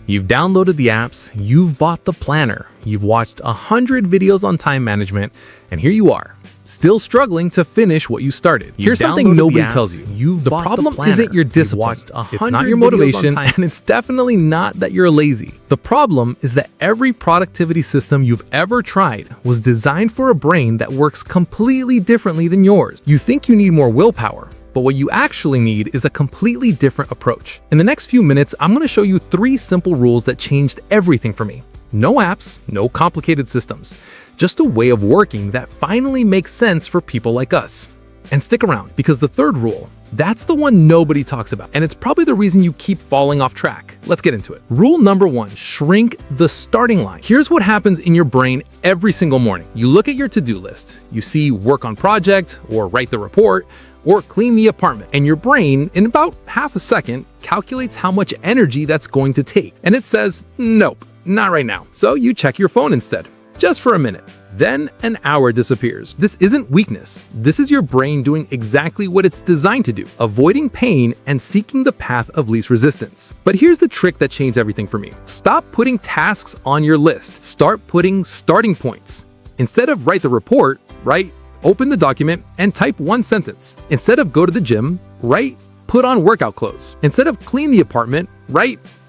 You've downloaded the apps, you've bought the planner, you've watched 100 videos on time management, and here you are, still struggling to finish what you started. Here's something nobody tells you. The problem isn't your discipline. It's not your motivation, and it's definitely not that you're lazy. The problem is that every productivity system you've ever tried was designed for a brain that works completely differently than yours. You think you need more willpower, but what you actually need is a completely different approach. In the next few minutes, I'm going to show you 3 simple rules that changed everything for me. No apps, no complicated systems, just a way of working that finally makes sense for people like us. And stick around, because the third rule, that's the one nobody talks about, and it's probably the reason you keep falling off track. Let's get into it. Rule number 1, shrink the starting line. Here's what happens in your brain every single morning. You look at your to-do list, you see work on project, or write the report, or clean the apartment, and your brain, in about half a second, calculates how much energy that's going to take. And it says, nope, not right now. So you check your phone instead, just for a minute. Then an hour disappears. This isn't weakness. This is your brain doing exactly what it's designed to do, avoiding pain and seeking the path of least resistance. But here's the trick that changed everything for me. Stop putting tasks on your list. Start putting starting points. Instead of write the report, open the document and type 1 sentence. Instead of go to the gym, put on workout clothes. Instead of clean the apartment,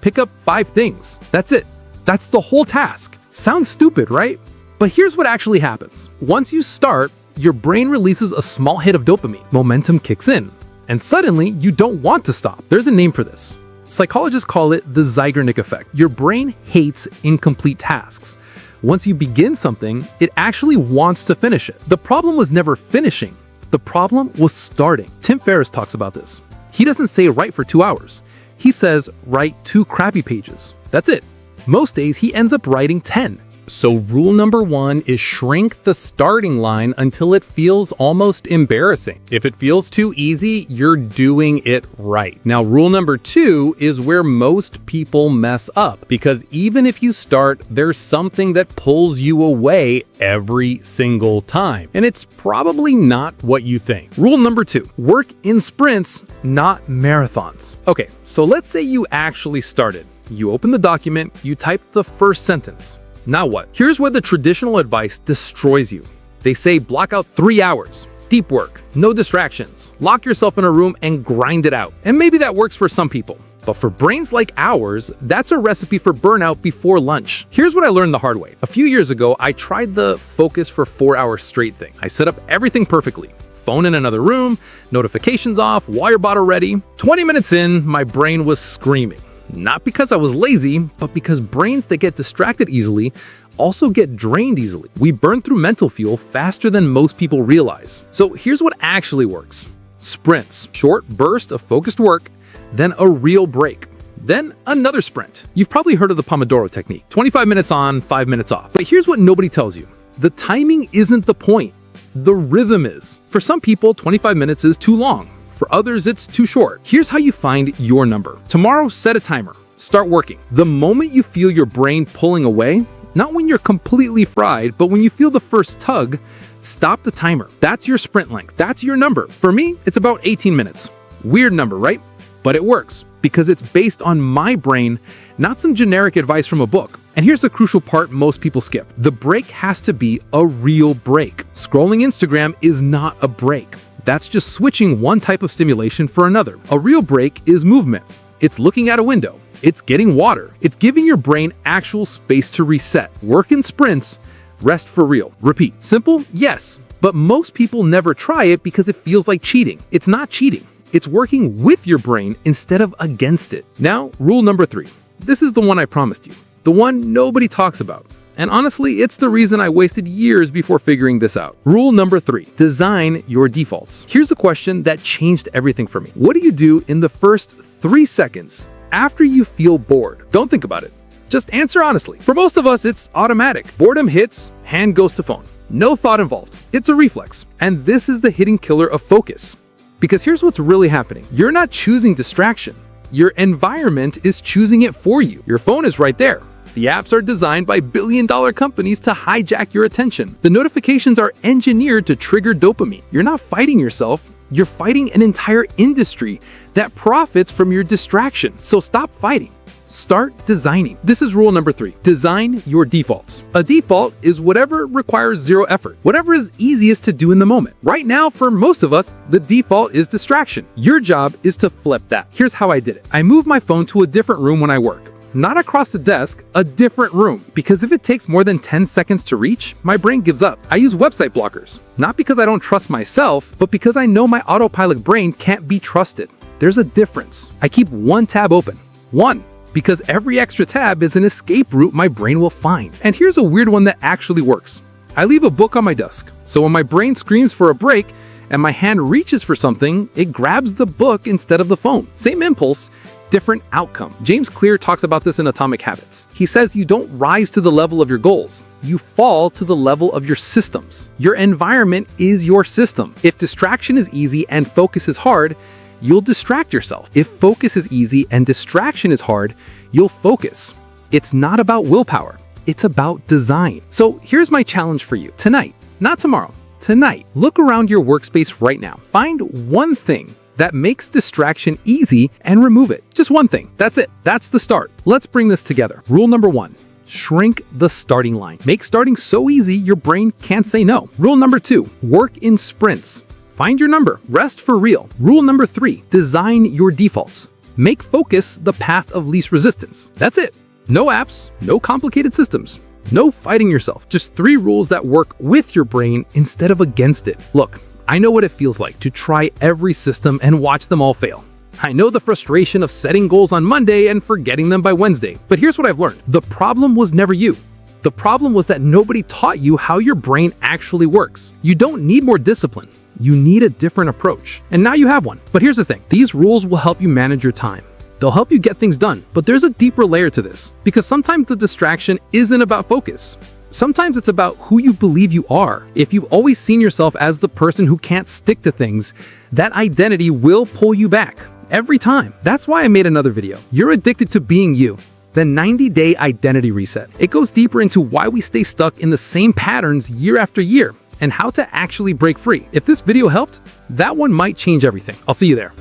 pick up 5 things. That's it. That's the whole task. Sounds stupid, right? But here's what actually happens. Once you start, your brain releases a small hit of dopamine. Momentum kicks in, and suddenly you don't want to stop. There's a name for this. Psychologists call it the Zeigarnik effect. Your brain hates incomplete tasks. Once you begin something, it actually wants to finish it. The problem was never finishing. The problem was starting. Tim Ferriss talks about this. He doesn't say write for 2 hours. He says write 2 crappy pages. That's it. Most days he ends up writing 10. So rule number 1 is shrink the starting line until it feels almost embarrassing. If it feels too easy, you're doing it right. Now, rule number 2 is where most people mess up, because even if you start, there's something that pulls you away every single time. And it's probably not what you think. Rule number 2, work in sprints, not marathons. Okay, so let's say you actually started. You open the document, you type the first sentence. Now what? Here's where the traditional advice destroys you. They say block out 3 hours, deep work, no distractions, lock yourself in a room and grind it out. And maybe that works for some people, but for brains like ours, that's a recipe for burnout before lunch. Here's what I learned the hard way. A few years ago, I tried the focus for 4 hours straight thing. I set up everything perfectly. Phone in another room, notifications off, water bottle ready. 20 minutes in, my brain was screaming. Not because I was lazy, but because brains that get distracted easily also get drained easily. We burn through mental fuel faster than most people realize. So here's what actually works. Sprints, short burst of focused work, then a real break, then another sprint. You've probably heard of the Pomodoro technique, 25 minutes on, 5 minutes off. But here's what nobody tells you. The timing isn't the point. The rhythm is. For some people, 25 minutes is too long. For others, it's too short. Here's how you find your number. Tomorrow, set a timer. Start working. The moment you feel your brain pulling away, not when you're completely fried, but when you feel the first tug, stop the timer. That's your sprint length. That's your number. For me, it's about 18 minutes. Weird number, right? But it works because it's based on my brain, not some generic advice from a book. And here's the crucial part most people skip. The break has to be a real break. Scrolling Instagram is not a break. That's just switching one type of stimulation for another. A real break is movement. It's looking out a window. It's getting water. It's giving your brain actual space to reset. Work in sprints, rest for real. Repeat. Simple? Yes. But most people never try it because it feels like cheating. It's not cheating. It's working with your brain instead of against it. Now, rule number 3. This is the one I promised you. The one nobody talks about. And honestly, it's the reason I wasted years before figuring this out. Rule number 3, design your defaults. Here's a question that changed everything for me. What do you do in the first 3 seconds after you feel bored? Don't think about it. Just answer honestly. For most of us, it's automatic. Boredom hits, hand goes to phone. No thought involved. It's a reflex. And this is the hidden killer of focus. Because here's what's really happening. You're not choosing distraction. Your environment is choosing it for you. Your phone is right there. The apps are designed by billion-dollar companies to hijack your attention. The notifications are engineered to trigger dopamine. You're not fighting yourself. You're fighting an entire industry that profits from your distraction. So stop fighting. Start designing. This is rule number 3. Design your defaults. A default is whatever requires zero effort, whatever is easiest to do in the moment. Right now, for most of us, the default is distraction. Your job is to flip that. Here's how I did it. I moved my phone to a different room when I work. Not across the desk, a different room. Because if it takes more than 10 seconds to reach, my brain gives up. I use website blockers. Not because I don't trust myself, but because I know my autopilot brain can't be trusted. There's a difference. I keep one tab open. One. Because every extra tab is an escape route my brain will find. And here's a weird one that actually works. I leave a book on my desk. So when my brain screams for a break and my hand reaches for something, it grabs the book instead of the phone. Same impulse, different outcome. James Clear talks about this in Atomic Habits. He says you don't rise to the level of your goals. You fall to the level of your systems. Your environment is your system. If distraction is easy and focus is hard, you'll distract yourself. If focus is easy and distraction is hard, you'll focus. It's not about willpower. It's about design. So here's my challenge for you. Tonight, not tomorrow, tonight, look around your workspace right now. Find one thing that makes distraction easy and remove it. Just one thing. That's it. That's the start. Let's bring this together. Rule number 1. Shrink the starting line. Make starting so easy your brain can't say no. Rule number 2. Work in sprints. Find your number. Rest for real. Rule number 3. Design your defaults. Make focus the path of least resistance. That's it. No apps, no complicated systems, no fighting yourself. Just 3 rules that work with your brain instead of against it. Look, I know what it feels like to try every system and watch them all fail. I know the frustration of setting goals on Monday and forgetting them by Wednesday. But here's what I've learned. The problem was never you. The problem was that nobody taught you how your brain actually works. You don't need more discipline. You need a different approach. And now you have one. But here's the thing. These rules will help you manage your time. They'll help you get things done. But there's a deeper layer to this. Because sometimes the distraction isn't about focus. Sometimes it's about who you believe you are. If you've always seen yourself as the person who can't stick to things, that identity will pull you back. Every time. That's why I made another video. You're addicted to being you. The 90-day identity reset. It goes deeper into why we stay stuck in the same patterns year after year and how to actually break free. If this video helped, that one might change everything. I'll see you there.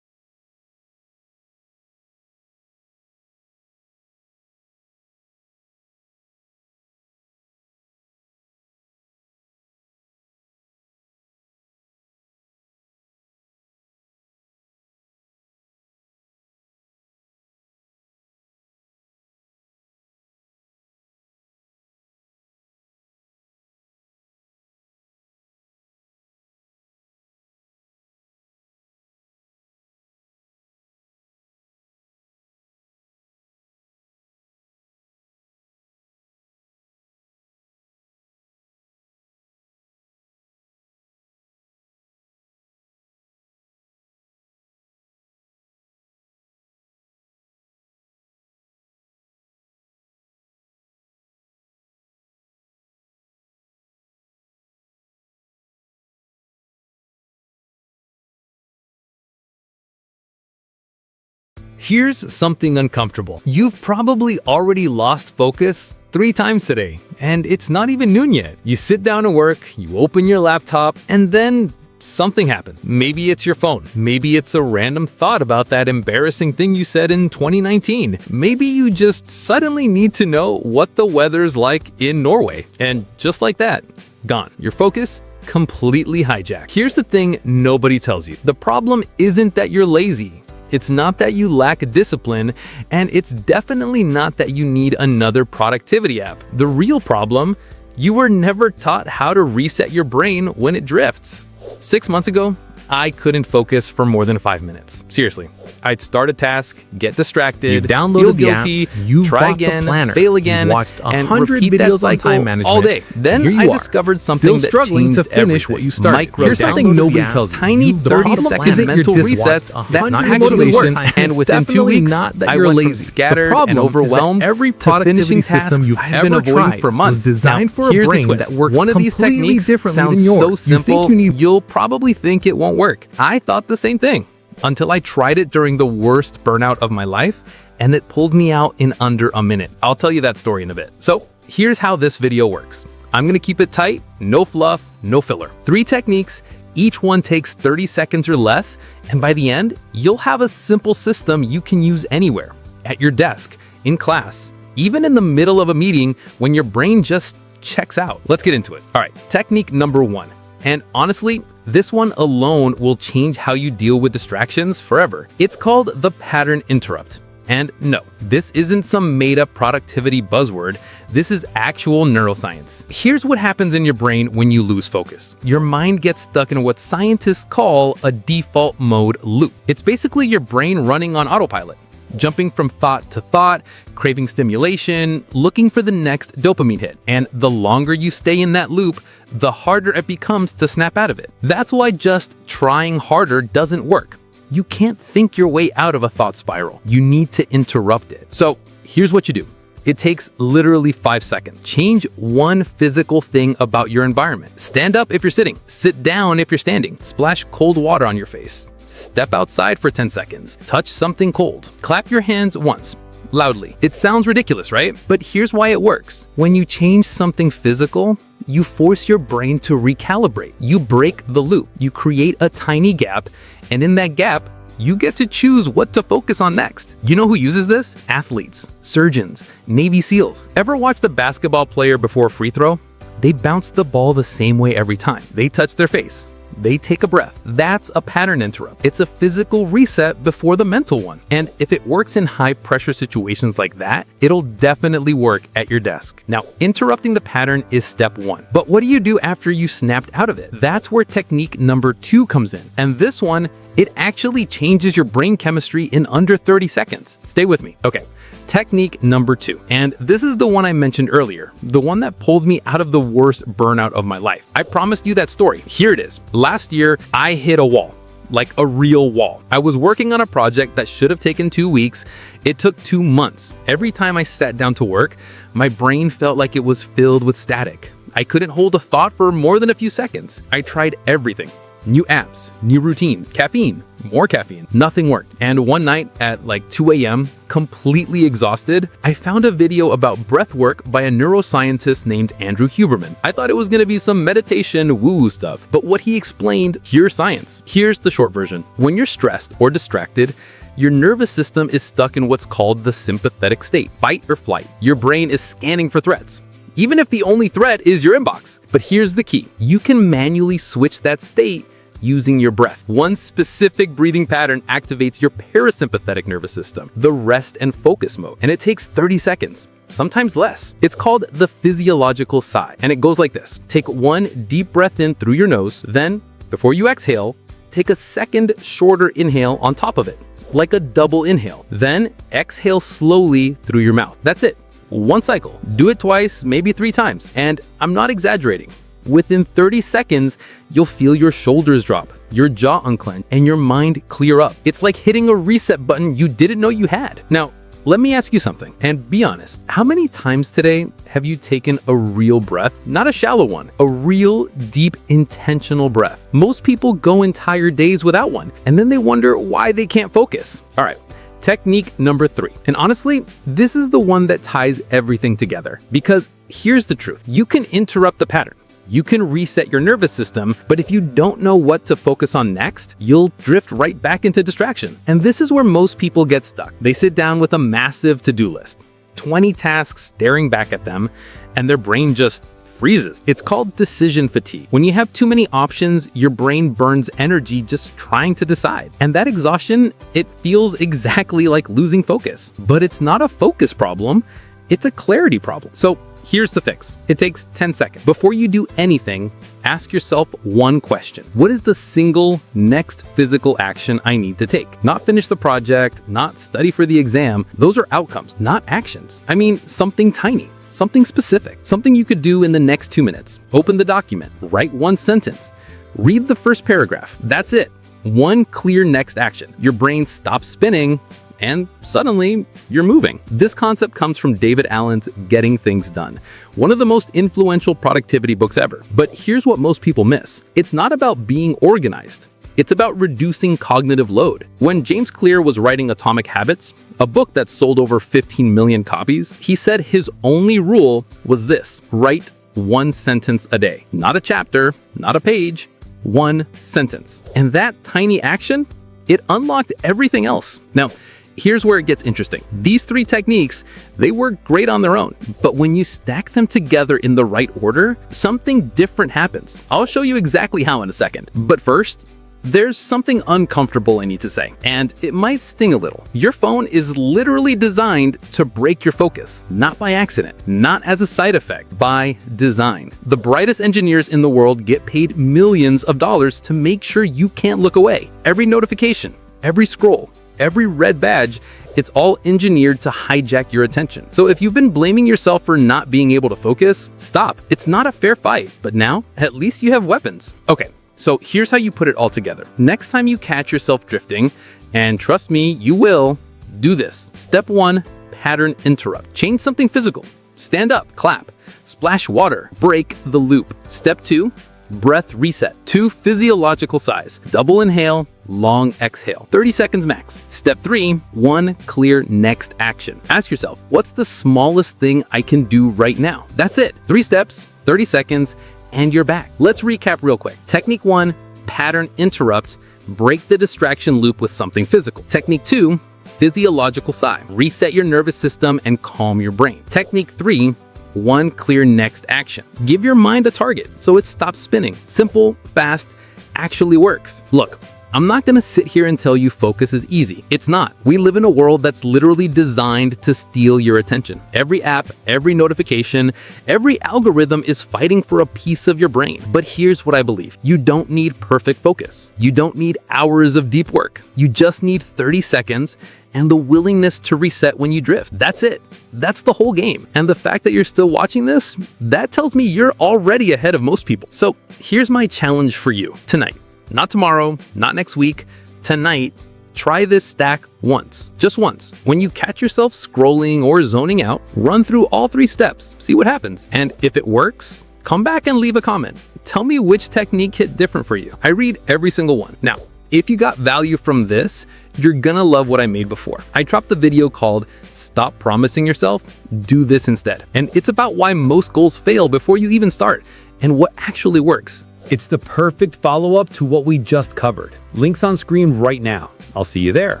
Here's something uncomfortable. You've probably already lost focus 3 times today, and it's not even noon yet. You sit down to work, you open your laptop, and then something happened. Maybe it's your phone. Maybe it's a random thought about that embarrassing thing you said in 2019. Maybe you just suddenly need to know what the weather's like in Norway. And just like that, gone. Your focus completely hijacked. Here's the thing nobody tells you. The problem isn't that you're lazy. It's not that you lack discipline, and it's definitely not that you need another productivity app. The real problem, you were never taught how to reset your brain when it drifts. 6 months ago, I couldn't focus for more than 5 minutes. Seriously. I'd start a task, get distracted, you downloaded feel guilty, the apps, you've try bought again, the planner, fail again, you've watched and 100 repeat that videos on cycle time management. all day. Then Here you I are, discovered something still that struggling changed to finish everything. what you started. Micro Here's something downloads, nobody tells you. tiny You've bought the 30-second planner. mental Isn't your resets diswatch that not your actually motivation? work. And It's within 2 definitely weeks, not that I you're went lazy. from scattered The problem and overwhelmed is that every to productivity finishing system tasks you've I've been ever avoiding tried for months. was designed for a Here's the brain twist. that works One of these completely techniques differently sounds than yours. so You simple, think you need you'll probably think it won't work. I thought the same thing until I tried it during the worst burnout of my life, and it pulled me out in under a minute. I'll tell you that story in a bit. So here's how this video works. I'm gonna keep it tight, no fluff, no filler. 3 techniques, each one takes 30 seconds or less, and by the end, you'll have a simple system you can use anywhere, at your desk, in class, even in the middle of a meeting when your brain just checks out. Let's get into it. All right, technique number 1. And honestly, this one alone will change how you deal with distractions forever. It's called the pattern interrupt. And no, this isn't some made-up productivity buzzword. This is actual neuroscience. Here's what happens in your brain when you lose focus. Your mind gets stuck in what scientists call a default mode loop. It's basically your brain running on autopilot, jumping from thought to thought, craving stimulation, looking for the next dopamine hit. And the longer you stay in that loop, the harder it becomes to snap out of it. That's why just trying harder doesn't work. You can't think your way out of a thought spiral. You need to interrupt it. So here's what you do. It takes literally 5 seconds. Change one physical thing about your environment. Stand up if you're sitting. Sit down if you're standing. Splash cold water on your face. Step outside for 10 seconds. Touch something cold. Clap your hands once, loudly. It sounds ridiculous, right? But here's why it works. When you change something physical, you force your brain to recalibrate. You break the loop. You create a tiny gap, and in that gap, you get to choose what to focus on next. You know who uses this? Athletes, surgeons, Navy SEALs. Ever watch the basketball player before a free throw? They bounce the ball the same way every time. They touch their face. They take a breath. That's a pattern interrupt. It's a physical reset before the mental one. And if it works in high pressure situations like that, it'll definitely work at your desk. Now, interrupting the pattern is step 1. But what do you do after you snapped out of it? That's where technique number 2 comes in. And this one, it actually changes your brain chemistry in under 30 seconds. Stay with me. Okay. Technique number 2. And this is the one I mentioned earlier, the one that pulled me out of the worst burnout of my life. I promised you that story. Here it is. Last year, I hit a wall, like a real wall. I was working on a project that should have taken 2 weeks. It took 2 months. Every time I sat down to work, my brain felt like it was filled with static. I couldn't hold a thought for more than a few seconds. I tried everything. New apps, new routines, caffeine, more caffeine. Nothing worked. And one night at like 2 a.m., completely exhausted, I found a video about breath work by a neuroscientist named Andrew Huberman. I thought it was gonna be some meditation woo-woo stuff, but what he explained, pure science. Here's the short version. When you're stressed or distracted, your nervous system is stuck in what's called the sympathetic state, fight or flight. Your brain is scanning for threats, even if the only threat is your inbox. But here's the key. You can manually switch that state using your breath. One specific breathing pattern activates your parasympathetic nervous system, the rest and focus mode, and it takes 30 seconds, sometimes less. It's called the physiological sigh, and it goes like this. Take one deep breath in through your nose, then, before you exhale, take a second shorter inhale on top of it, like a double inhale. Then exhale slowly through your mouth. That's it. One cycle. Do it twice, maybe 3 times, and I'm not exaggerating. Within 30 seconds, you'll feel your shoulders drop, your jaw unclench, and your mind clear up. It's like hitting a reset button you didn't know you had. Now, let me ask you something, and be honest. How many times today have you taken a real breath? Not a shallow one, a real, deep, intentional breath. Most people go entire days without one, and then they wonder why they can't focus. All right. Technique number 3. And honestly, this is the one that ties everything together. Because here's the truth. You can interrupt the pattern. You can reset your nervous system, but if you don't know what to focus on next, you'll drift right back into distraction. And this is where most people get stuck. They sit down with a massive to-do list, 20 tasks staring back at them, and their brain just freezes. It's called decision fatigue. When you have too many options, your brain burns energy just trying to decide. And that exhaustion, it feels exactly like losing focus. But it's not a focus problem, it's a clarity problem. So here's the fix. It takes 10 seconds. Before you do anything, ask yourself one question. What is the single next physical action I need to take? Not finish the project, not study for the exam. Those are outcomes, not actions. I mean, something tiny. Something specific, something you could do in the next 2 minutes. Open the document, write one sentence, read the first paragraph. That's it. One clear next action. Your brain stops spinning and suddenly you're moving. This concept comes from David Allen's Getting Things Done, one of the most influential productivity books ever. But here's what most people miss. It's not about being organized. It's about reducing cognitive load. When James Clear was writing Atomic Habits, a book that sold over 15 million copies, he said his only rule was this: write one sentence a day. Not a chapter, not a page, one sentence. And that tiny action, it unlocked everything else. Now, here's where it gets interesting. These 3 techniques, they work great on their own, but when you stack them together in the right order, something different happens. I'll show you exactly how in a second. But first, there's something uncomfortable I need to say, and it might sting a little. Your phone is literally designed to break your focus, not by accident, not as a side effect, by design. The brightest engineers in the world get paid millions of dollars to make sure you can't look away. Every notification, every scroll, every red badge, it's all engineered to hijack your attention. So if you've been blaming yourself for not being able to focus, stop. It's not a fair fight, but now at least you have weapons. Okay. So here's how you put it all together. Next time you catch yourself drifting, and trust me, you will, do this. Step 1, pattern interrupt. Change something physical. Stand up, clap, splash water, break the loop. Step 2, breath reset. 2 physiological sighs. Double inhale, long exhale. 30 seconds max. Step 3, 1 clear next action. Ask yourself, what's the smallest thing I can do right now? That's it. 3 steps, 30 seconds, and you're back. Let's recap real quick. Technique 1, pattern interrupt, break the distraction loop with something physical. Technique 2, physiological sigh, reset your nervous system and calm your brain. Technique 3, 1 clear next action. Give your mind a target so it stops spinning. Simple, fast, actually works. Look, I'm not gonna sit here and tell you focus is easy. It's not. We live in a world that's literally designed to steal your attention. Every app, every notification, every algorithm is fighting for a piece of your brain. But here's what I believe. You don't need perfect focus. You don't need hours of deep work. You just need 30 seconds and the willingness to reset when you drift. That's it. That's the whole game. And the fact that you're still watching this, that tells me you're already ahead of most people. So here's my challenge for you tonight. Not tomorrow, not next week, tonight, try this stack once, just once. When you catch yourself scrolling or zoning out, run through all 3 steps, see what happens. And if it works, come back and leave a comment. Tell me which technique hit different for you. I read every single one. Now, if you got value from this, you're gonna love what I made before. I dropped the video called Stop Promising Yourself, Do This Instead. And it's about why most goals fail before you even start and what actually works. It's the perfect follow-up to what we just covered. Links on screen right now. I'll see you there.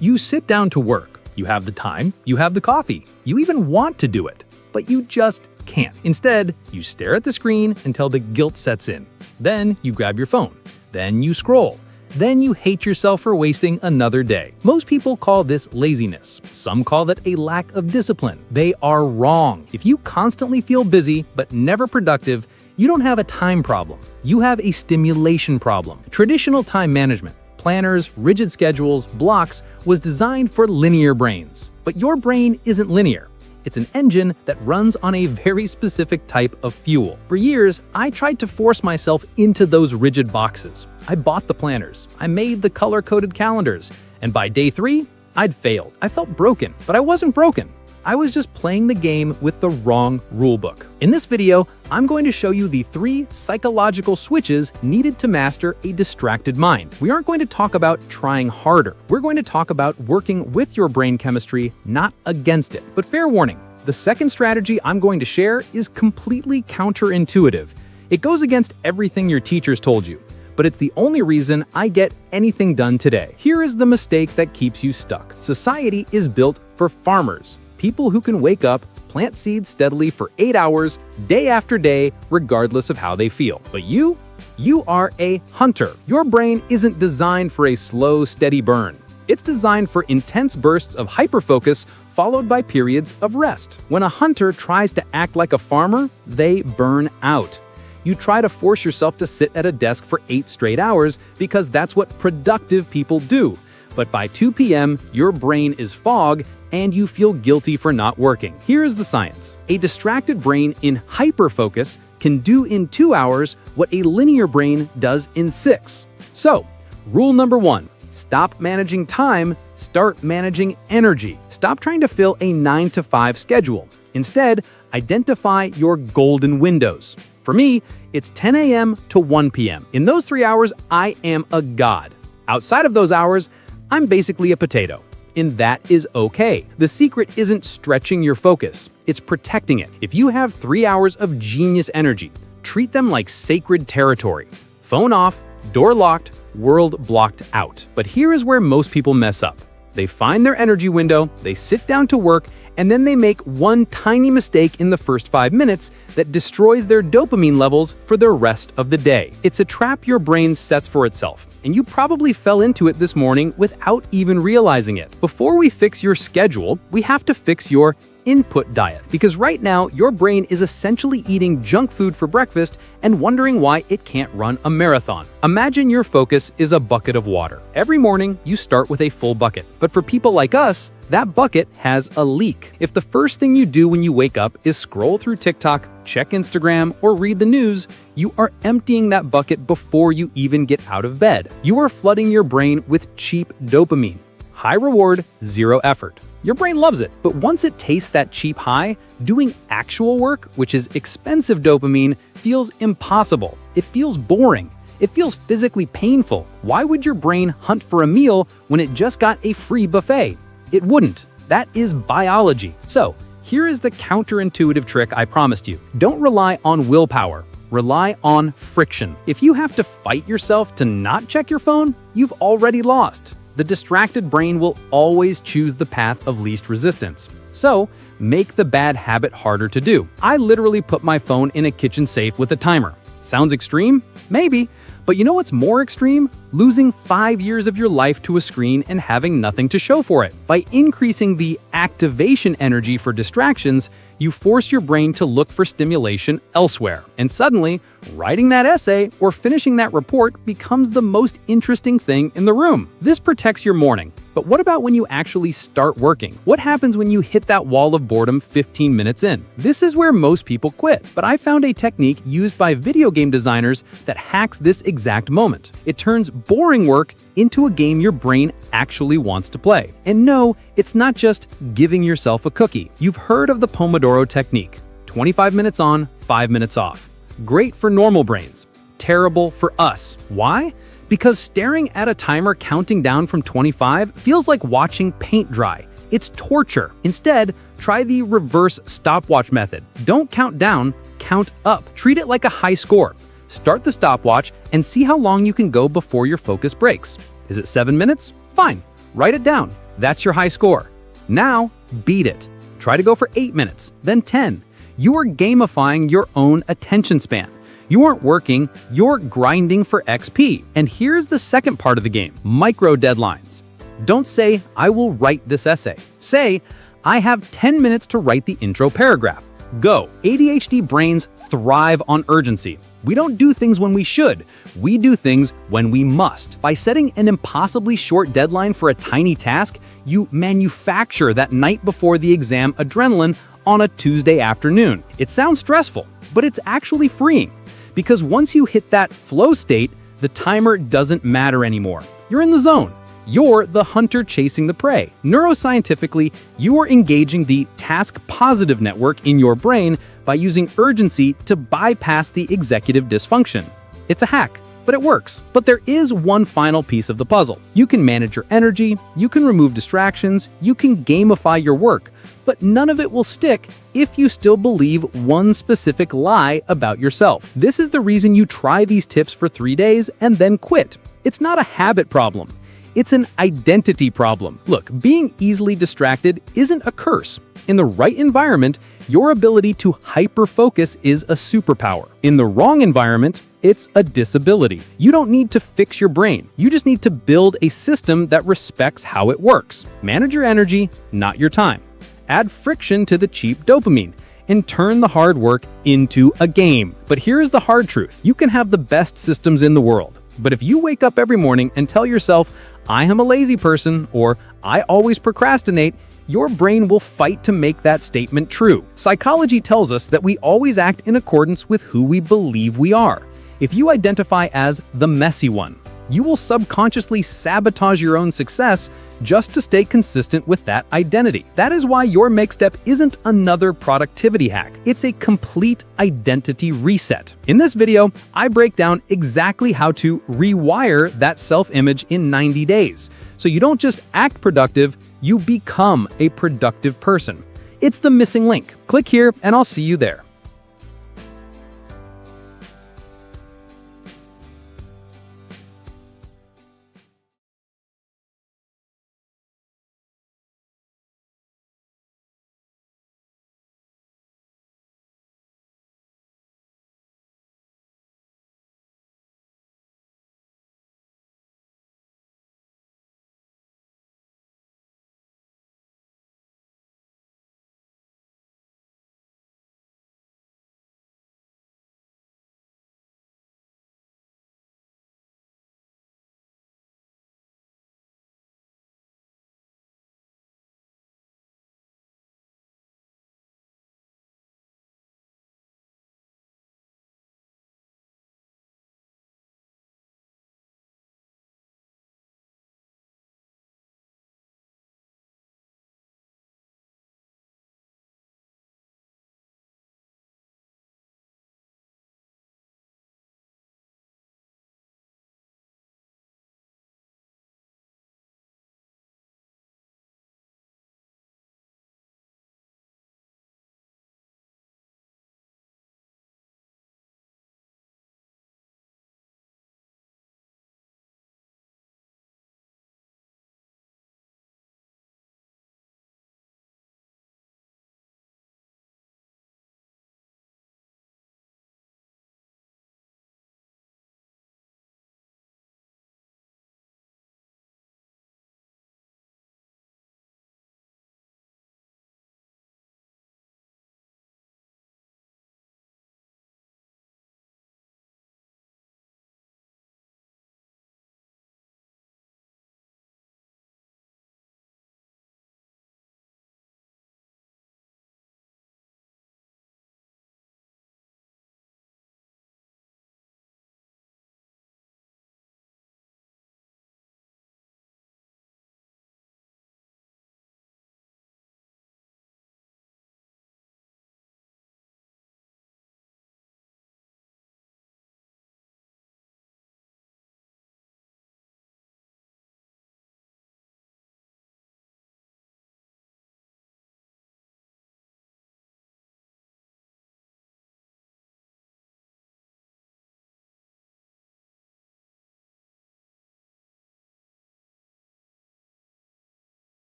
You sit down to work. You have the time, you have the coffee, you even want to do it, but you just can't. Instead, you stare at the screen until the guilt sets in. Then you grab your phone. Then you scroll. Then you hate yourself for wasting another day. Most people call this laziness. Some call it a lack of discipline. They are wrong. If you constantly feel busy but never productive, You don't have a time problem. You have a stimulation problem. Traditional time management, planners, rigid schedules, blocks, was designed for linear brains. But your brain isn't linear. It's an engine that runs on a very specific type of fuel. For years, I tried to force myself into those rigid boxes. I bought the planners. I made the color-coded calendars. And by day 3, I'd failed. I felt broken, but I wasn't broken. I was just playing the game with the wrong rulebook. In this video, I'm going to show you the 3 psychological switches needed to master a distracted mind. We aren't going to talk about trying harder. We're going to talk about working with your brain chemistry, not against it. But fair warning, the second strategy I'm going to share is completely counterintuitive. It goes against everything your teachers told you, but it's the only reason I get anything done today. Here is the mistake that keeps you stuck. Society is built for farmers. People who can wake up, plant seeds steadily for 8 hours, day after day, regardless of how they feel. But you are a hunter. Your brain isn't designed for a slow, steady burn. It's designed for intense bursts of hyperfocus followed by periods of rest. When a hunter tries to act like a farmer, they burn out. You try to force yourself to sit at a desk for 8 straight hours because that's what productive people do. But by 2 p.m., your brain is fog and you feel guilty for not working. Here's the science. A distracted brain in hyperfocus can do in 2 hours what a linear brain does in 6. So, rule number 1, stop managing time, start managing energy. Stop trying to fill a 9 to 5 schedule. Instead, identify your golden windows. For me, it's 10 a.m. to 1 p.m. In those 3 hours, I am a god. Outside of those hours, I'm basically a potato. And that is okay. The secret isn't stretching your focus, it's protecting it. If you have 3 hours of genius energy, treat them like sacred territory. Phone off, door locked, world blocked out. But here is where most people mess up. They find their energy window, they sit down to work, and then they make one tiny mistake in the first 5 minutes that destroys their dopamine levels for the rest of the day. It's a trap your brain sets for itself, and you probably fell into it this morning without even realizing it. Before we fix your schedule, we have to fix your input diet. Because right now, your brain is essentially eating junk food for breakfast and wondering why it can't run a marathon. Imagine your focus is a bucket of water. Every morning, you start with a full bucket. But for people like us, that bucket has a leak. If the first thing you do when you wake up is scroll through TikTok, check Instagram, or read the news, you are emptying that bucket before you even get out of bed. You are flooding your brain with cheap dopamine. High reward, zero effort. Your brain loves it, but once it tastes that cheap high, doing actual work, which is expensive dopamine, feels impossible. It feels boring. It feels physically painful. Why would your brain hunt for a meal when it just got a free buffet? It wouldn't. That is biology. So, here is the counterintuitive trick I promised you. Don't rely on willpower. Rely on friction. If you have to fight yourself to not check your phone, you've already lost. The distracted brain will always choose the path of least resistance. So, make the bad habit harder to do. I literally put my phone in a kitchen safe with a timer. Sounds extreme? Maybe. But you know what's more extreme? Losing 5 years of your life to a screen and having nothing to show for it. By increasing the activation energy for distractions, you force your brain to look for stimulation elsewhere. And suddenly, writing that essay or finishing that report becomes the most interesting thing in the room. This protects your morning. But what about when you actually start working? What happens when you hit that wall of boredom 15 minutes in? This is where most people quit, but I found a technique used by video game designers that hacks this exact moment. It turns boring work into a game your brain actually wants to play. And no, it's not just giving yourself a cookie. You've heard of the Pomodoro technique. 25 minutes on, 5 minutes off. Great for normal brains. Terrible for us. Why? Because staring at a timer counting down from 25 feels like watching paint dry. It's torture. Instead, try the reverse stopwatch method. Don't count down, count up. Treat it like a high score. Start the stopwatch and see how long you can go before your focus breaks. Is it 7 minutes? Fine. Write it down. That's your high score. Now, beat it. Try to go for 8 minutes, then 10. You are gamifying your own attention span. You aren't working, you're grinding for XP. And here's the second part of the game, micro deadlines. Don't say, I will write this essay. Say, I have 10 minutes to write the intro paragraph. Go. ADHD brains thrive on urgency. We don't do things when we should. We do things when we must. By setting an impossibly short deadline for a tiny task, you manufacture that night before the exam adrenaline on a Tuesday afternoon. It sounds stressful, but it's actually freeing. Because once you hit that flow state, the timer doesn't matter anymore. You're in the zone. You're the hunter chasing the prey. Neuroscientifically, you are engaging the task-positive network in your brain by using urgency to bypass the executive dysfunction. It's a hack, but it works. But there is one final piece of the puzzle. You can manage your energy, you can remove distractions, you can gamify your work, but none of it will stick if you still believe one specific lie about yourself. This is the reason you try these tips for 3 days and then quit. It's not a habit problem. It's an identity problem. Look, being easily distracted isn't a curse. In the right environment, your ability to hyper-focus is a superpower. In the wrong environment, it's a disability. You don't need to fix your brain. You just need to build a system that respects how it works. Manage your energy, not your time. Add friction to the cheap dopamine, and turn the hard work into a game. But here's the hard truth. You can have the best systems in the world, but if you wake up every morning and tell yourself, I am a lazy person, or I always procrastinate, your brain will fight to make that statement true. Psychology tells us that we always act in accordance with who we believe we are. If you identify as the messy one, you will subconsciously sabotage your own success just to stay consistent with that identity. That is why your Make Step isn't another productivity hack. It's a complete identity reset. In this video, I break down exactly how to rewire that self-image in 90 days. So you don't just act productive, you become a productive person. It's the missing link. Click here and I'll see you there.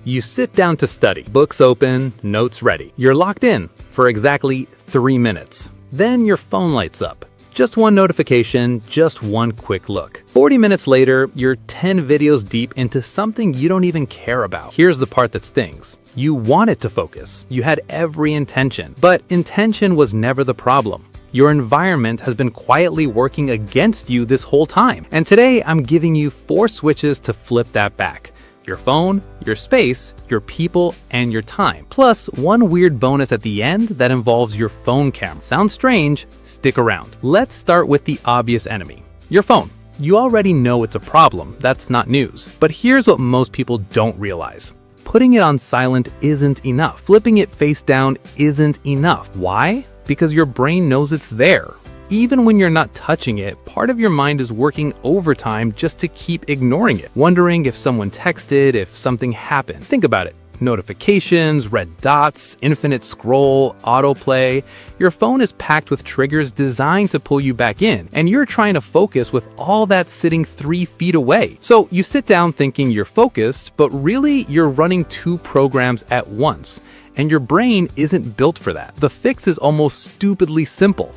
You sit down to study, books open, notes ready. You're locked in for exactly 3 minutes. Then your phone lights up. Just one notification, just one quick look. 40 minutes later, you're 10 videos deep into something you don't even care about. Here's the part that stings. You wanted to focus. You had every intention, but intention was never the problem. Your environment has been quietly working against you this whole time. And today, I'm giving you 4 switches to flip that back. Your phone, your space, your people, and your time. Plus, one weird bonus at the end that involves your phone camera. Sounds strange? Stick around. Let's start with the obvious enemy, your phone. You already know it's a problem, that's not news. But here's what most people don't realize. Putting it on silent isn't enough. Flipping it face down isn't enough. Why? Because your brain knows it's there. Even when you're not touching it, part of your mind is working overtime just to keep ignoring it, wondering if someone texted, if something happened. Think about it. Notifications, red dots, infinite scroll, autoplay. Your phone is packed with triggers designed to pull you back in, and you're trying to focus with all that sitting 3 feet away. So you sit down thinking you're focused, but really you're running 2 programs at once, and your brain isn't built for that. The fix is almost stupidly simple.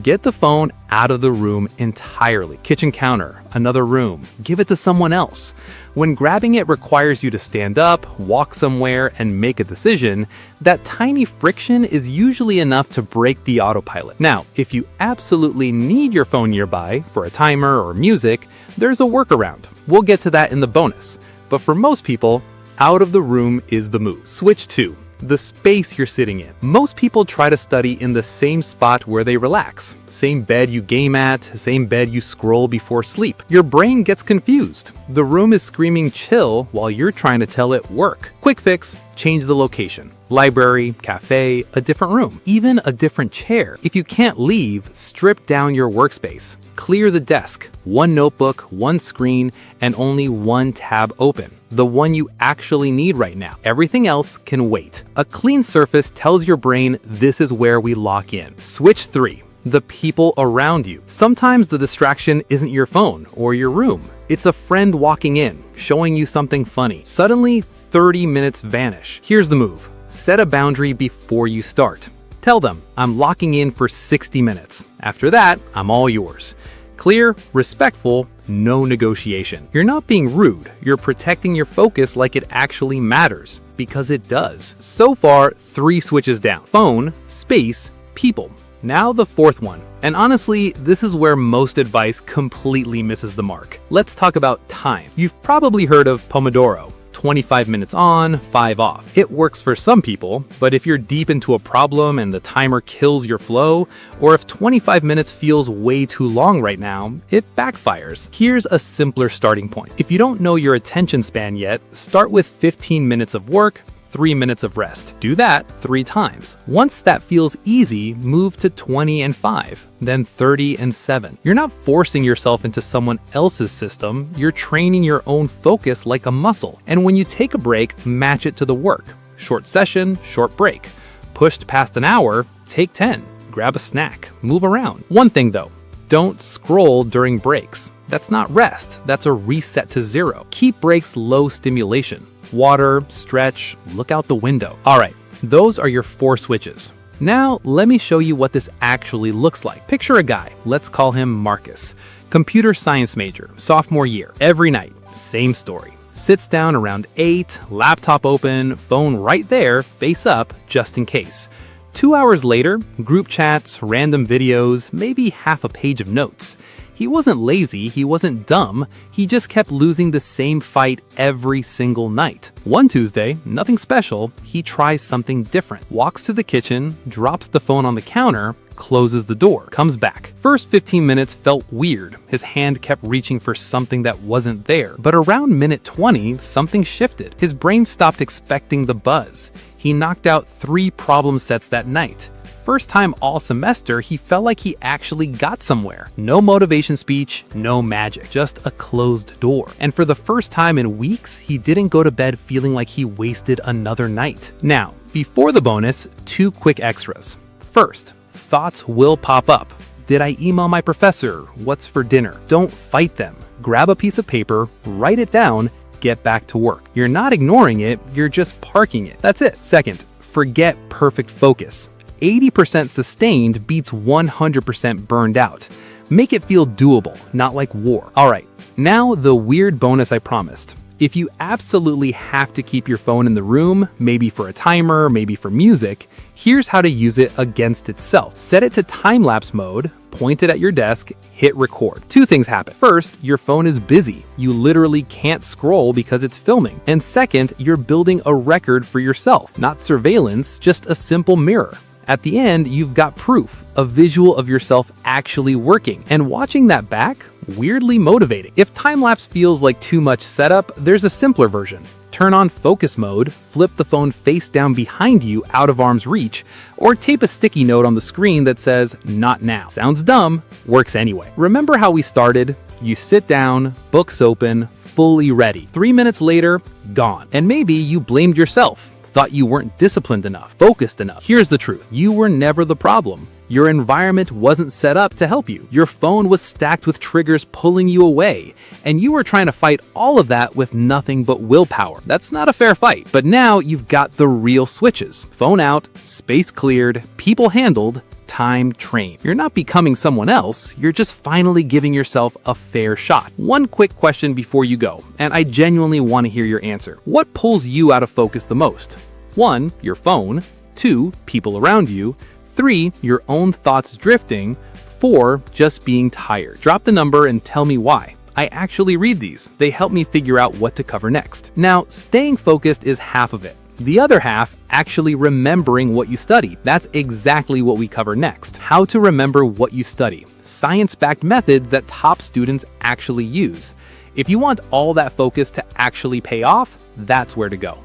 Get the phone out of the room entirely. Kitchen counter, another room, give it to someone else. When grabbing it requires you to stand up, walk somewhere, and make a decision, that tiny friction is usually enough to break the autopilot. Now, if you absolutely need your phone nearby for a timer or music, there's a workaround. We'll get to that in the bonus. But for most people, out of the room is the move. Switch 2. The space you're sitting in. Most people try to study in the same spot where they relax. Same bed you game at, same bed you scroll before sleep. Your brain gets confused. The room is screaming chill while you're trying to tell it work. Quick fix, change the location. Library, cafe, a different room, even a different chair. If you can't leave, strip down your workspace. Clear the desk. 1 notebook, 1 screen, and only 1 tab open. The one you actually need right now. Everything else can wait. A clean surface tells your brain this is where we lock in. Switch 3. The people around you. Sometimes the distraction isn't your phone or your room. It's a friend walking in, showing you something funny. Suddenly, 30 minutes vanish. Here's the move. Set a boundary before you start. Tell them, I'm locking in for 60 minutes. After that, I'm all yours. Clear, respectful, no negotiation. You're not being rude, you're protecting your focus like it actually matters, because it does. So far, 3 switches down. Phone, space, people. Now the 4th one. And honestly, this is where most advice completely misses the mark. Let's talk about time. You've probably heard of Pomodoro. 25 minutes on, 5 off. It works for some people, but if you're deep into a problem and the timer kills your flow, or if 25 minutes feels way too long right now, it backfires. Here's a simpler starting point. If you don't know your attention span yet, start with 15 minutes of work, 3 minutes of rest. Do that 3 times. Once that feels easy, move to 20 and 5, then 30 and 7. You're not forcing yourself into someone else's system, you're training your own focus like a muscle. And when you take a break, match it to the work. Short session, short break. Pushed past an hour, take 10. Grab a snack, move around. One thing though, don't scroll during breaks. That's not rest, that's a reset to 0. Keep breaks low stimulation. Water, stretch, look out the window. All right, those are your 4 switches. Now, let me show you what this actually looks like. Picture a guy, let's call him Marcus. Computer science major, sophomore year. Every night, same story. Sits down around 8, laptop open, phone right there, face up, just in case. 2 hours later, group chats, random videos, maybe half a page of notes. He wasn't lazy, he wasn't dumb, he just kept losing the same fight every single night. One Tuesday, nothing special, he tries something different. Walks to the kitchen, drops the phone on the counter, closes the door, comes back. First 15 minutes felt weird. His hand kept reaching for something that wasn't there. But around minute 20, something shifted. His brain stopped expecting the buzz. He knocked out 3 problem sets that night. First time all semester, he felt like he actually got somewhere. No motivation speech, no magic, just a closed door. And for the first time in weeks, he didn't go to bed feeling like he wasted another night. Now, before the bonus, 2 quick extras. First, thoughts will pop up. Did I email my professor? What's for dinner? Don't fight them. Grab a piece of paper, write it down, get back to work. You're not ignoring it, you're just parking it. That's it. Second, forget perfect focus. 80% sustained beats 100% burned out. Make it feel doable, not like war. All right, now the weird bonus I promised. If you absolutely have to keep your phone in the room, maybe for a timer, maybe for music, here's how to use it against itself. Set it to time-lapse mode, point it at your desk, hit record. Two things happen. First, your phone is busy. You literally can't scroll because it's filming. And second, you're building a record for yourself, not surveillance, just a simple mirror. At the end, you've got proof, a visual of yourself actually working. And watching that back, weirdly motivating. If time-lapse feels like too much setup, there's a simpler version. Turn on focus mode, flip the phone face down behind you out of arm's reach, or tape a sticky note on the screen that says, "Not now." Sounds dumb, works anyway. Remember how we started? You sit down, books open, fully ready. 3 minutes later, gone. And maybe you blamed yourself. Thought you weren't disciplined enough, focused enough. Here's the truth. You were never the problem. Your environment wasn't set up to help you. Your phone was stacked with triggers pulling you away, and you were trying to fight all of that with nothing but willpower. That's not a fair fight. But now you've got the real switches. Phone out, space cleared, people handled, time trained. You're not becoming someone else, you're just finally giving yourself a fair shot. One quick question before you go, and I genuinely want to hear your answer. What pulls you out of focus the most? 1, your phone. 2, people around you. 3, your own thoughts drifting. 4, just being tired. Drop the number and tell me why. I actually read these. They help me figure out what to cover next. Now, staying focused is half of it. The other half, actually remembering what you study. That's exactly what we cover next. How to remember what you study. Science-backed methods that top students actually use. If you want all that focus to actually pay off, that's where to go.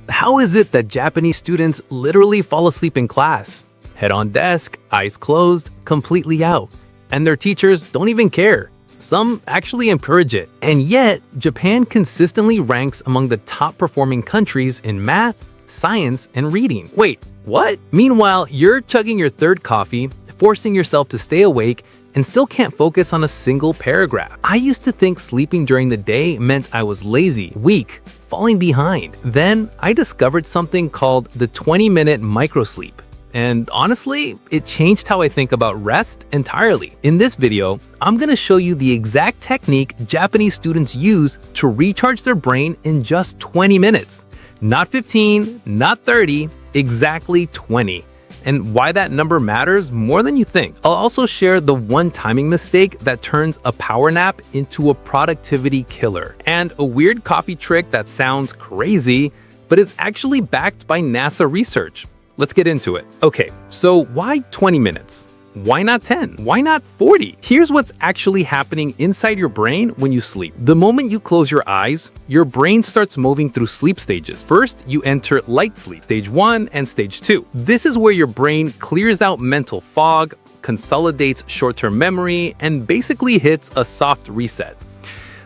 how is it that Japanese students literally fall asleep in class? Head on desk, eyes closed, completely out. And their teachers don't even care. Some actually encourage it. And yet, Japan consistently ranks among the top performing countries in math, science, and reading. Wait, what? Meanwhile, you're chugging your third coffee, forcing yourself to stay awake, and still can't focus on a single paragraph. I used to think sleeping during the day meant I was lazy, weak, falling behind. Then I discovered something called the 20-minute microsleep. And honestly, it changed how I think about rest entirely. In this video, I'm gonna show you the exact technique Japanese students use to recharge their brain in just 20 minutes. Not 15, not 30, exactly 20. And why that number matters more than you think. I'll also share the one timing mistake that turns a power nap into a productivity killer, and a weird coffee trick that sounds crazy, but is actually backed by NASA research. Let's get into it. Okay, so why 20 minutes? Why not 10? Why not 40? Here's what's actually happening inside your brain when you sleep. The moment you close your eyes, your brain starts moving through sleep stages. First, you enter light sleep, stage 1 and stage 2. This is where your brain clears out mental fog, consolidates short-term memory, and basically hits a soft reset.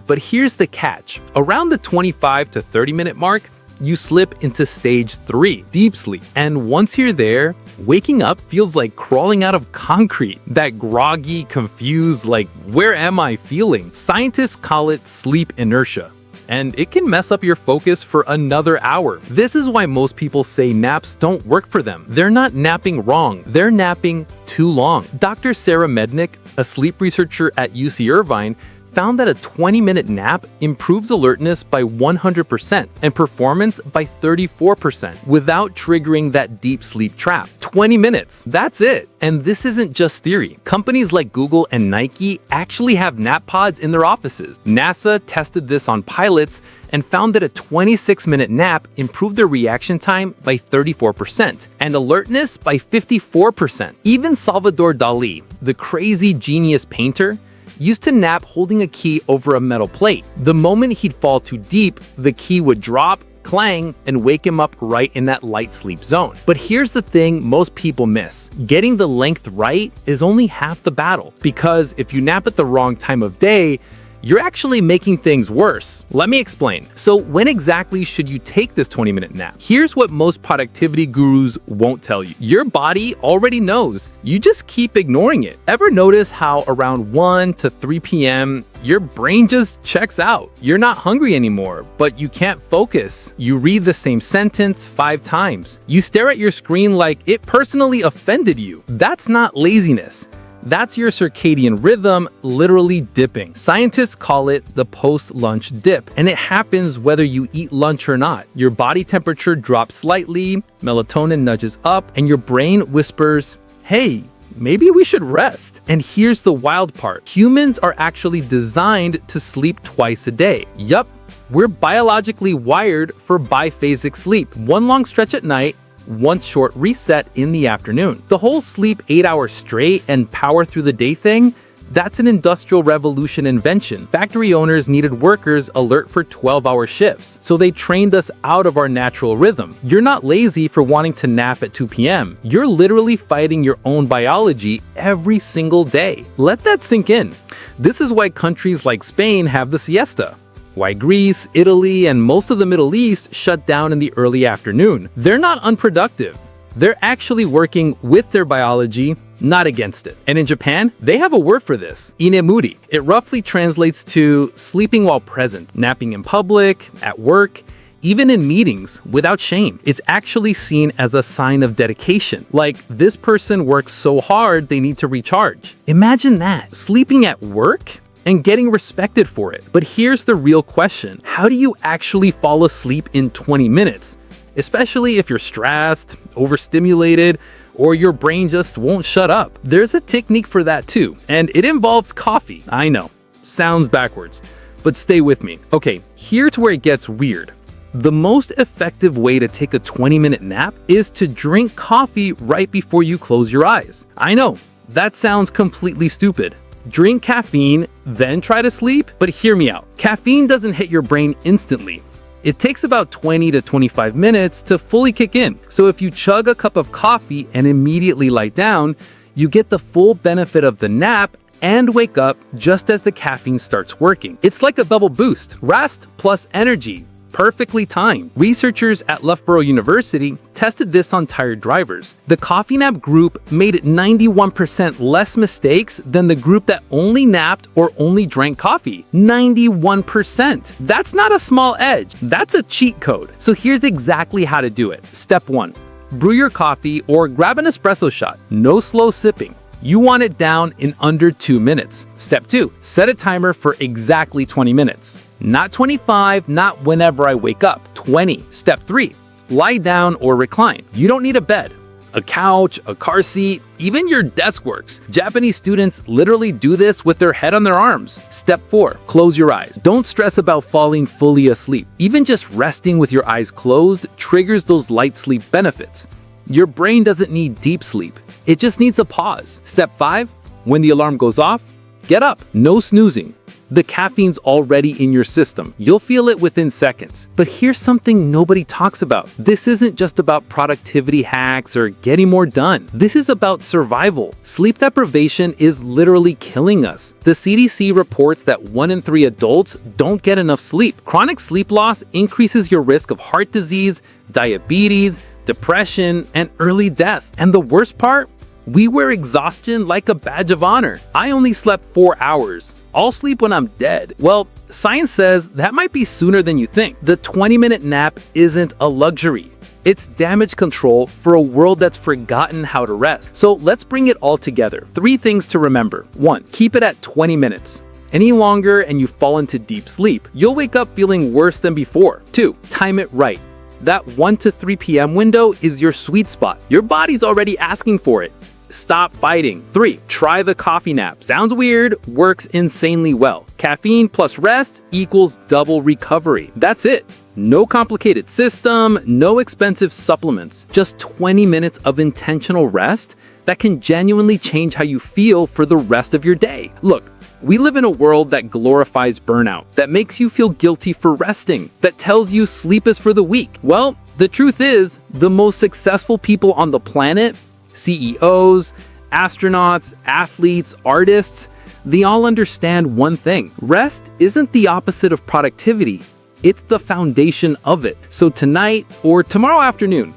But here's the catch. Around the 25 to 30-minute mark, you slip into stage 3, deep sleep. And once you're there, waking up feels like crawling out of concrete. That groggy, confused, like, where am I feeling? Scientists call it sleep inertia, and it can mess up your focus for another hour. This is why most people say naps don't work for them. They're not napping wrong, they're napping too long. Dr. Sarah Mednick, a sleep researcher at UC Irvine, found that a 20-minute nap improves alertness by 100% and performance by 34% without triggering that deep sleep trap. 20 minutes, that's it. And this isn't just theory. Companies like Google and Nike actually have nap pods in their offices. NASA tested this on pilots and found that a 26-minute nap improved their reaction time by 34% and alertness by 54%. Even Salvador Dali, the crazy genius painter, used to nap holding a key over a metal plate. The moment he'd fall too deep, the key would drop, clang, and wake him up right in that light sleep zone. But here's the thing most people miss. Getting the length right is only half the battle, because if you nap at the wrong time of day, you're actually making things worse. Let me explain. So when exactly should you take this 20-minute nap? Here's what most productivity gurus won't tell you. Your body already knows. You just keep ignoring it. Ever notice how around 1 to 3 p.m., your brain just checks out? You're not hungry anymore, but you can't focus. You read the same sentence 5 times. You stare at your screen like it personally offended you. That's not laziness. That's your circadian rhythm literally dipping. Scientists call it the post-lunch dip, and it happens whether you eat lunch or not. Your body temperature drops slightly, melatonin nudges up, and your brain whispers, hey, maybe we should rest. And here's the wild part. Humans are actually designed to sleep twice a day. Yup, we're biologically wired for biphasic sleep. One long stretch at night, one short reset in the afternoon. The whole sleep 8 hours straight and power through the day thing, that's an Industrial Revolution invention. Factory owners needed workers alert for 12-hour shifts, so they trained us out of our natural rhythm. You're not lazy for wanting to nap at 2 p.m. You're literally fighting your own biology every single day. Let that sink in. This is why countries like Spain have the siesta. Why Greece, Italy, and most of the Middle East shut down in the early afternoon. They're not unproductive. They're actually working with their biology, not against it. And in Japan, they have a word for this, inemuri. It roughly translates to sleeping while present, napping in public, at work, even in meetings, without shame. It's actually seen as a sign of dedication. Like, this person works so hard, they need to recharge. Imagine that, sleeping at work and getting respected for it. But here's the real question. How do you actually fall asleep in 20 minutes? Especially if you're stressed, overstimulated, or your brain just won't shut up. There's a technique for that too, and it involves coffee. I know, sounds backwards, but stay with me. Okay, here's where it gets weird. The most effective way to take a 20-minute nap is to drink coffee right before you close your eyes. I know, that sounds completely stupid. Drink caffeine, then try to sleep? But hear me out. Caffeine doesn't hit your brain instantly. It takes about 20 to 25 minutes to fully kick in. So if you chug a cup of coffee and immediately lie down, you get the full benefit of the nap and wake up just as the caffeine starts working. It's like a double boost, rest plus energy. Perfectly timed. Researchers at Loughborough University tested this on tired drivers. The coffee nap group made 91% less mistakes than the group that only napped or only drank coffee. 91%. That's not a small edge. That's a cheat code. So here's exactly how to do it. Step 1. Brew your coffee or grab an espresso shot. No slow sipping. You want it down in under 2 minutes. Step 2. Set a timer for exactly 20 minutes. Not 25, not whenever I wake up. 20. Step 3. Lie down or recline. You don't need a bed. A couch, a car seat, even your desk works. Japanese students literally do this with their head on their arms. Step 4. Close your eyes. Don't stress about falling fully asleep. Even just resting with your eyes closed triggers those light sleep benefits. Your brain doesn't need deep sleep. It just needs a pause. Step 5. When the alarm goes off, get up. No snoozing. The caffeine's already in your system. You'll feel it within seconds. But here's something nobody talks about. This isn't just about productivity hacks or getting more done. This is about survival. Sleep deprivation is literally killing us. The CDC reports that 1 in 3 adults don't get enough sleep. Chronic sleep loss increases your risk of heart disease, diabetes, depression, and early death. And the worst part? We wear exhaustion like a badge of honor. I only slept 4 hours. I'll sleep when I'm dead. Well, science says that might be sooner than you think. The 20-minute nap isn't a luxury. It's damage control for a world that's forgotten how to rest. So let's bring it all together. 3 things to remember. 1. Keep it at 20 minutes. Any longer and you fall into deep sleep. You'll wake up feeling worse than before. 2. Time it right. That 1 to 3 p.m. window is your sweet spot. Your body's already asking for it. Stop fighting. 3. Try the coffee nap. Sounds weird, works insanely well. Caffeine plus rest equals double recovery. That's it. No complicated system, no expensive supplements. Just 20 minutes of intentional rest that can genuinely change how you feel for the rest of your day. Look, we live in a world that glorifies burnout, that makes you feel guilty for resting, that tells you sleep is for the weak. Well, the truth is, the most successful people on the planet, CEOs, astronauts, athletes, artists, they all understand one thing. Rest isn't the opposite of productivity. It's the foundation of it. So tonight or tomorrow afternoon,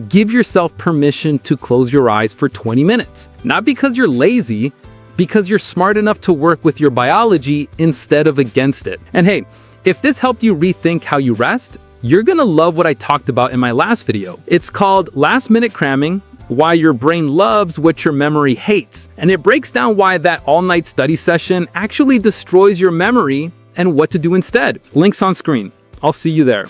give yourself permission to close your eyes for 20 minutes. Not because you're lazy, because you're smart enough to work with your biology instead of against it. And hey, if this helped you rethink how you rest, you're gonna love what I talked about in my last video. It's called Last Minute Cramming: Why Your Brain Loves What Your Memory Hates. And it breaks down why that all-night study session actually destroys your memory and what to do instead. Links on screen. I'll see you there.